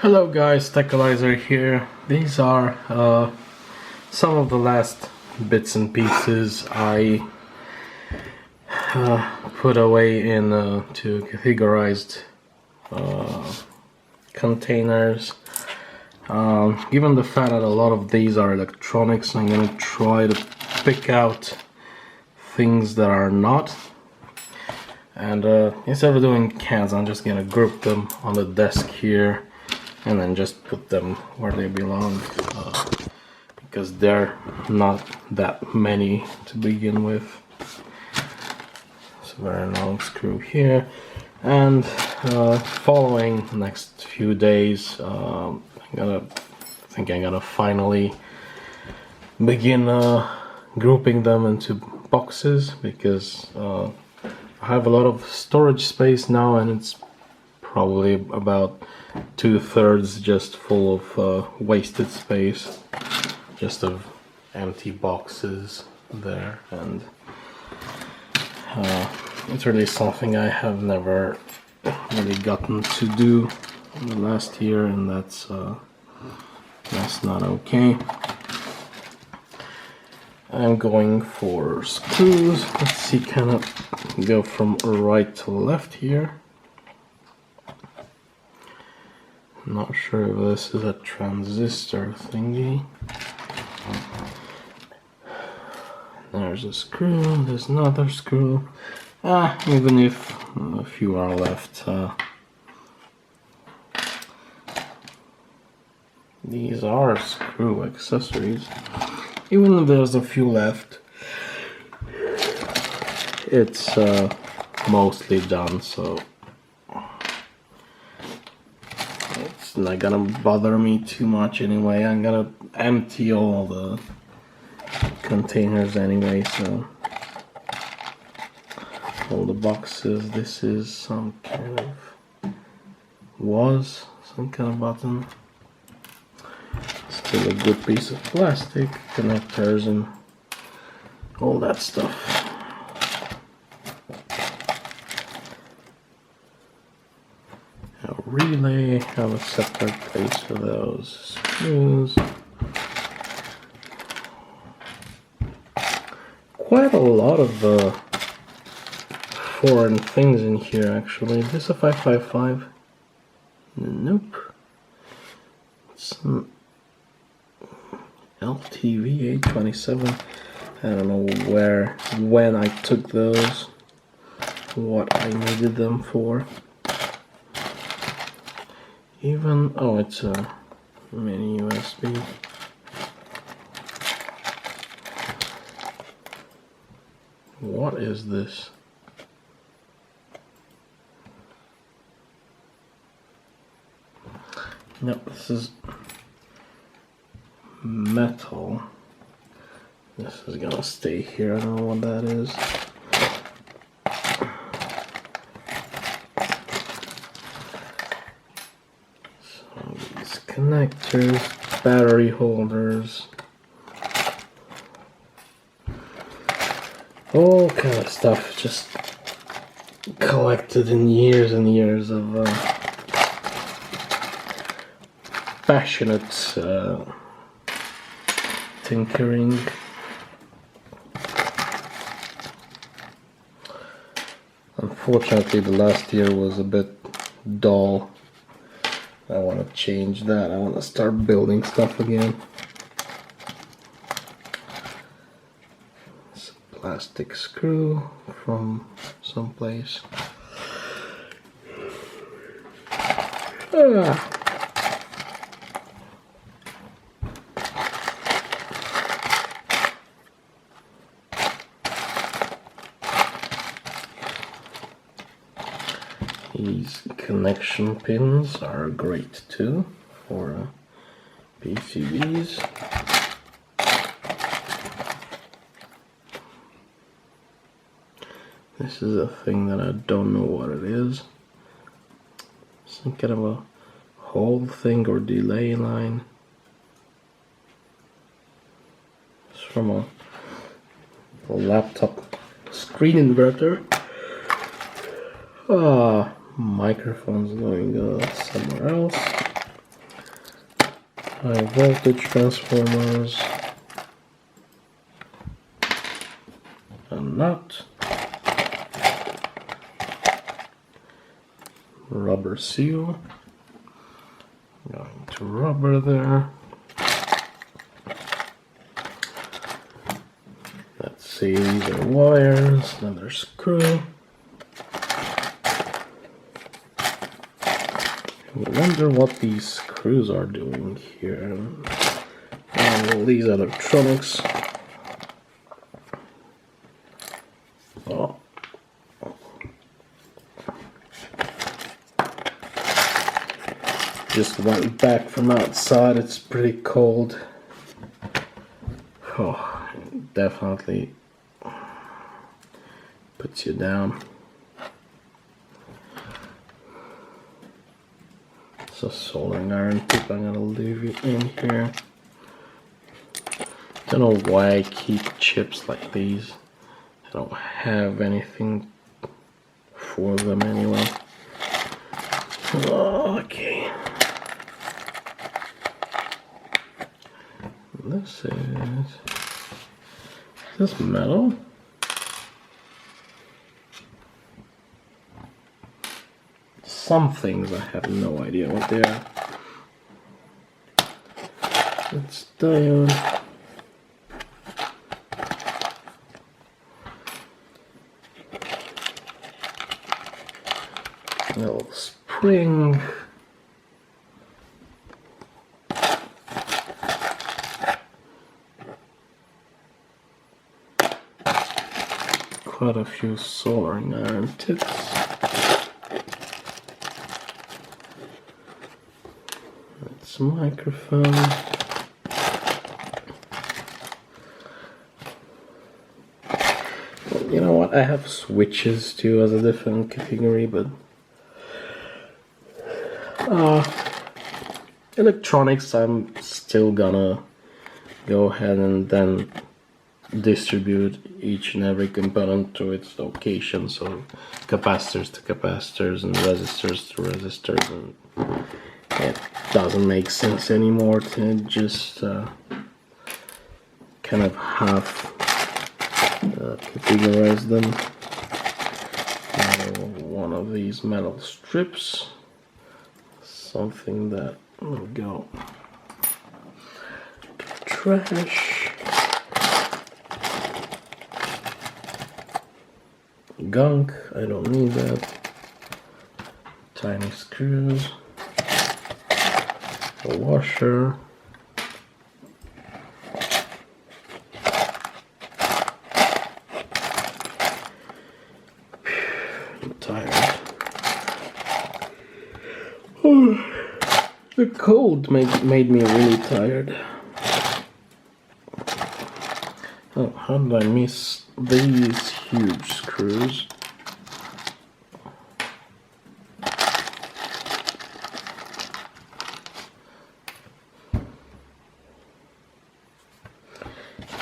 Hello guys, Techalyzer here. These are some of the last bits and pieces I put away in to categorized containers. Given the fact that a lot of these are electronics, I'm going to try to pick out things that are not. And instead of doing cans, I'm just going to group them on the desk here and then just put them where they belong, because they're not that many to begin with. It's a very long screw here, and following the next few days, I think I'm gonna finally begin grouping them into boxes, because I have a lot of storage space now, and it's probably about 2/3 just full of wasted space, just of empty boxes there. And it's really something I have never really gotten to do in the last year, and that's not okay. I'm going for screws. Let's see, kind of go from right to left here. Not sure if this is a transistor thingy. There's a screw, there's another screw. Even if a few are left, these are screw accessories. Even if there's a few left, it's mostly done, so it's not gonna bother me too much anyway. I'm gonna empty all the containers anyway, so all the boxes. This is some kind of button. Still a good piece of plastic, connectors and all that stuff. A relay, have a separate place for those screws. Quite a lot of foreign things in here, actually. Is this a 555? Nope. Some LTV 827. I don't know when I took those, what I needed them for. Even, oh, it's a mini USB. What is this? Nope, this is metal. This is gonna stay here. I don't know what that is. So these connectors, battery holders, all kind of stuff just collected in years and years of passionate tinkering. Unfortunately, the last year was a bit dull. I want to change that. I want to start building stuff again. It's a plastic screw from someplace. These connection pins are great too for PCBs. This is a thing that I don't know what it is. Some kind of a whole thing or delay line. It's from a laptop screen inverter. Microphone's going somewhere else. high voltage transformers, a nut, rubber seal, going to rubber there. Let's see, these are wires, another screw. I wonder what these screws are doing here. And all these electronics. Oh. Just went back from outside, it's pretty cold. Oh, it definitely puts you down. It's a soldering iron tip I'm gonna leave it in here. Don't know why I keep chips like these. I don't have anything for them anyway. Okay. This is metal? Some things I have no idea what they are. It's diode. Little spring. Quite a few soldering iron tips. That's a microphone. Well, you know what? I have switches too as a different category, but electronics I'm still gonna go ahead and then distribute each and every component to its location, so capacitors to capacitors and resistors to resistors, and it doesn't make sense anymore to just kind of half categorize them. One of these metal strips, something that will go to trash. Gunk, I don't need that. Tiny screws, a washer, I'm tired. The cold made me really tired. Oh, how did I miss these huge screws?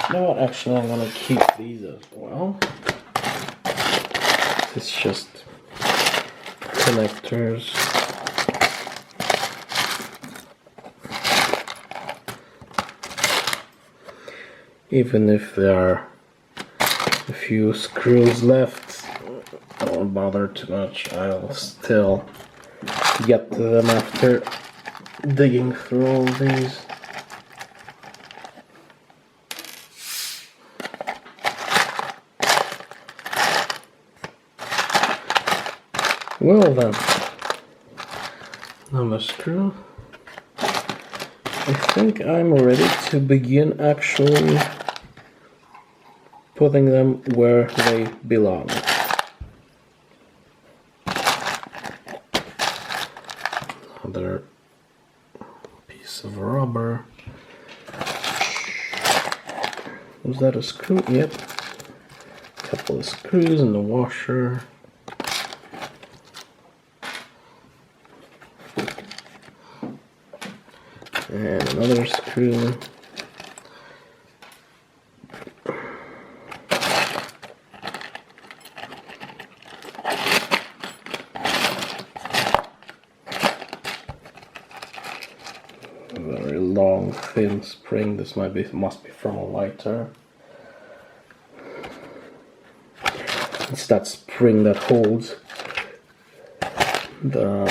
You know what, actually I'm gonna keep these as well. It's just connectors. Even if there are a few screws left, don't bother too much. I'll still get to them after digging through all these. Well then, another screw. I think I'm ready to begin actually putting them where they belong. Another piece of rubber. Was that a screw? Yep. A couple of screws and the washer. And another screw. very long, thin spring. This must be from a lighter. It's that spring that holds the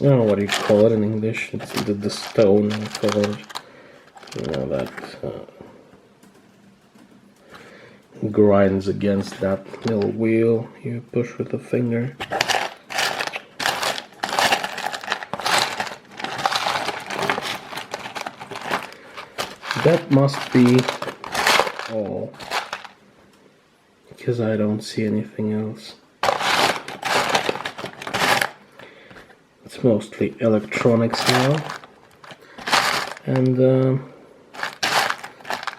I don't know what you call it in English. It's the stone called, you know, that grinds against that little wheel you push with the finger. That must be all, because I don't see anything else. It's mostly electronics now, and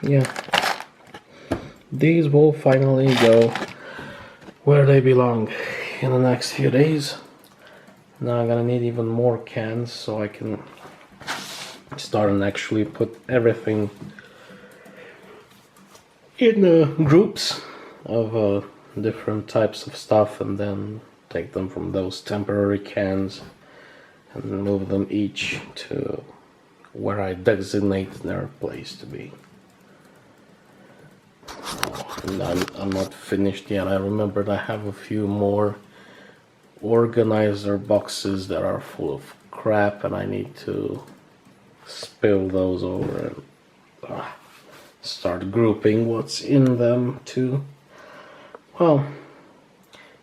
yeah, these will finally go where they belong in the next few days. Now I'm gonna need even more cans so I can start and actually put everything in groups of different types of stuff, and then take them from those temporary cans and move them each to where I designate their place to be. And I'm not finished yet. I remembered I have a few more organizer boxes that are full of crap, and I need to spill those over and start grouping what's in them too. Well,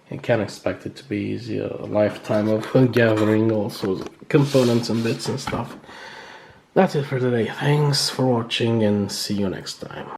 you can't expect it to be easy. A lifetime of gathering all sorts of components and bits and stuff. That's it for today. Thanks for watching, and see you next time.